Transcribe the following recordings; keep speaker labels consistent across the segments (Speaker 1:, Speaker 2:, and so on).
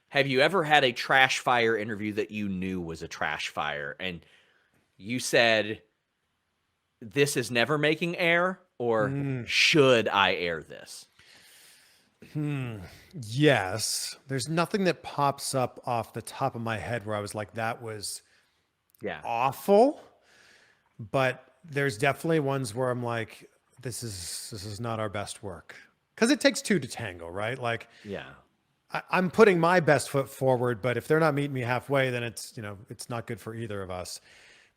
Speaker 1: have you ever had a trash fire interview that you knew was a trash fire and you said, this is never making air, or should I air this?
Speaker 2: Yes. There's nothing that pops up off the top of my head where I was like, that was
Speaker 1: Yeah.
Speaker 2: awful. But there's definitely ones where I'm like, this is not our best work. Because it takes two to tango, right? Like
Speaker 1: Yeah.
Speaker 2: I'm putting my best foot forward, but if they're not meeting me halfway, then it's not good for either of us.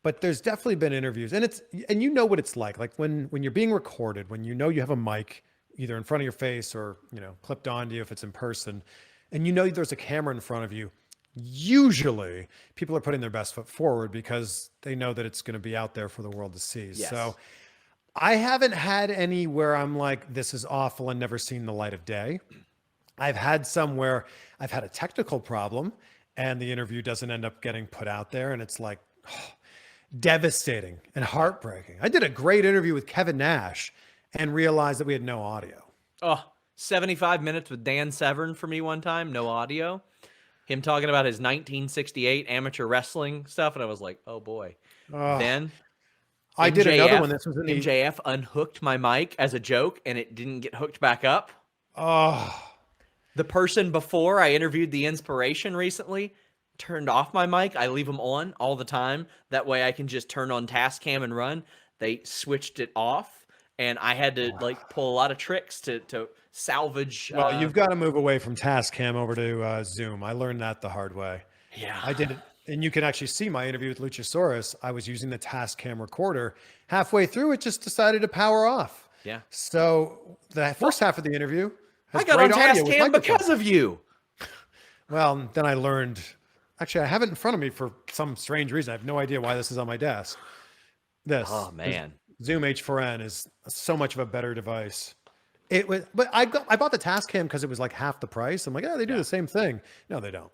Speaker 2: But there's definitely been interviews, and you know what it's like when you're being recorded, when you know you have a mic either in front of your face or clipped onto you if it's in person, and you know there's a camera in front of you. Usually, people are putting their best foot forward because they know that it's going to be out there for the world to see.
Speaker 1: Yes.
Speaker 2: So I haven't had any where I'm like, this is awful and never seen the light of day. I've had some where I've had a technical problem and the interview doesn't end up getting put out there. And it's like devastating and heartbreaking. I did a great interview with Kevin Nash and realized that we had no audio.
Speaker 1: Oh, 75 minutes with Dan Severn for me one time, no audio. Him talking about his 1968 amateur wrestling stuff. And I was like, oh boy. Then
Speaker 2: I did another one. This was in
Speaker 1: MJF unhooked my mic as a joke and it didn't get hooked back up. The person before I interviewed the Inspiration recently turned off my mic. I leave them on all the time. That way I can just turn on Tascam and run. They switched it off and I had to like pull a lot of tricks to salvage.
Speaker 2: Well, you've got to move away from Tascam over to Zoom. I learned that the hard way.
Speaker 1: Yeah.
Speaker 2: I did it. And you can actually see my interview with Luchasaurus. I was using the Tascam recorder. Halfway through, it just decided to power off.
Speaker 1: Yeah.
Speaker 2: So the first half of the interview has
Speaker 1: I got on
Speaker 2: great audio with
Speaker 1: Tascam
Speaker 2: microphone.
Speaker 1: because of you.
Speaker 2: Well, then I learned. Actually, I have it in front of me for some strange reason. I have no idea why this is on my desk. This.
Speaker 1: Oh man.
Speaker 2: Zoom H4n is so much of a better device. It was, but I bought the Tascam because it was like half the price. I'm like, they do the same thing. No, they don't.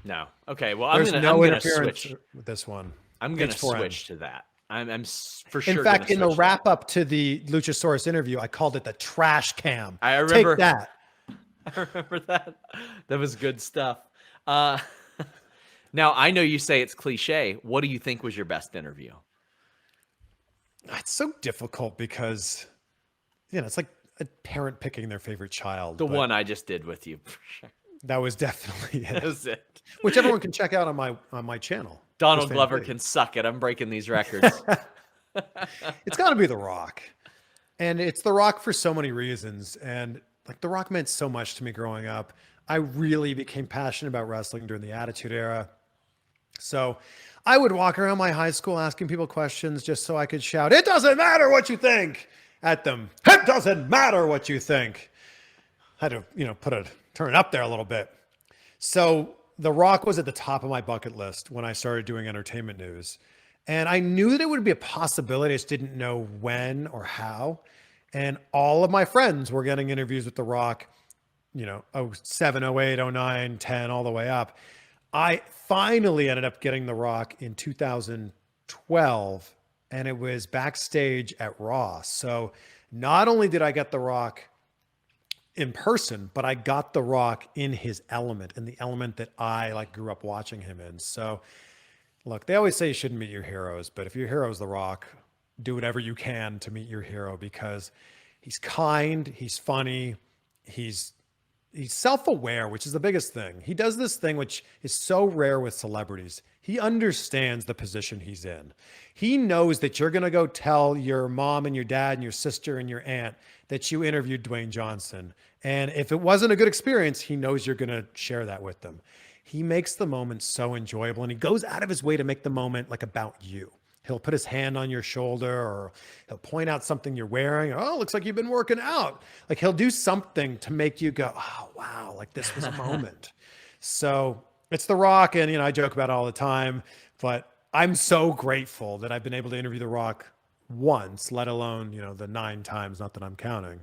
Speaker 1: No. Okay. Well,
Speaker 2: There's
Speaker 1: I'm
Speaker 2: no
Speaker 1: gonna
Speaker 2: interference
Speaker 1: switch
Speaker 2: with this one.
Speaker 1: I'm gonna
Speaker 2: H4n.
Speaker 1: switch to that. I'm for sure.
Speaker 2: In fact, in the
Speaker 1: switch
Speaker 2: wrap up to the Luchasaurus interview, I called it the trash cam.
Speaker 1: I remember
Speaker 2: Take that.
Speaker 1: I remember that. That was good stuff. Now I know you say it's cliche. What do you think was your best interview?
Speaker 2: It's so difficult because, it's like a parent picking their favorite child.
Speaker 1: The one I just did with you.
Speaker 2: That was definitely it.
Speaker 1: That was it.
Speaker 2: Which everyone can check out on my channel.
Speaker 1: Donald Glover can suck it. I'm breaking these records.
Speaker 2: It's got to be The Rock. And it's The Rock for so many reasons. And like The Rock meant so much to me growing up. I really became passionate about wrestling during the Attitude Era. So I would walk around my high school asking people questions just so I could shout, "It doesn't matter what you think," at them. It doesn't matter what you think. I had to, turn it up there a little bit. So The Rock was at the top of my bucket list when I started doing entertainment news. And I knew that it would be a possibility. I just didn't know when or how. And all of my friends were getting interviews with The Rock, 07, 08, 09, 10, all the way up. I finally ended up getting The Rock in 2012, and it was backstage at Raw. So not only did I get The Rock in person, but I got The Rock in his element, in the element that I grew up watching him in. So look, they always say you shouldn't meet your heroes, but if your hero is The Rock, do whatever you can to meet your hero because he's kind, he's funny, he's self-aware, which is the biggest thing. He does this thing which is so rare with celebrities. He understands the position he's in. He knows that you're going to go tell your mom and your dad and your sister and your aunt that you interviewed Dwayne Johnson. And if it wasn't a good experience, he knows you're going to share that with them. He makes the moment so enjoyable, and he goes out of his way to make the moment about you. He'll put his hand on your shoulder, or he'll point out something you're wearing. Oh, looks like you've been working out. He'll do something to make you go, oh, wow, this was a moment. So it's The Rock, and, I joke about it all the time, but I'm so grateful that I've been able to interview The Rock once, let alone, the 9 times, not that I'm counting.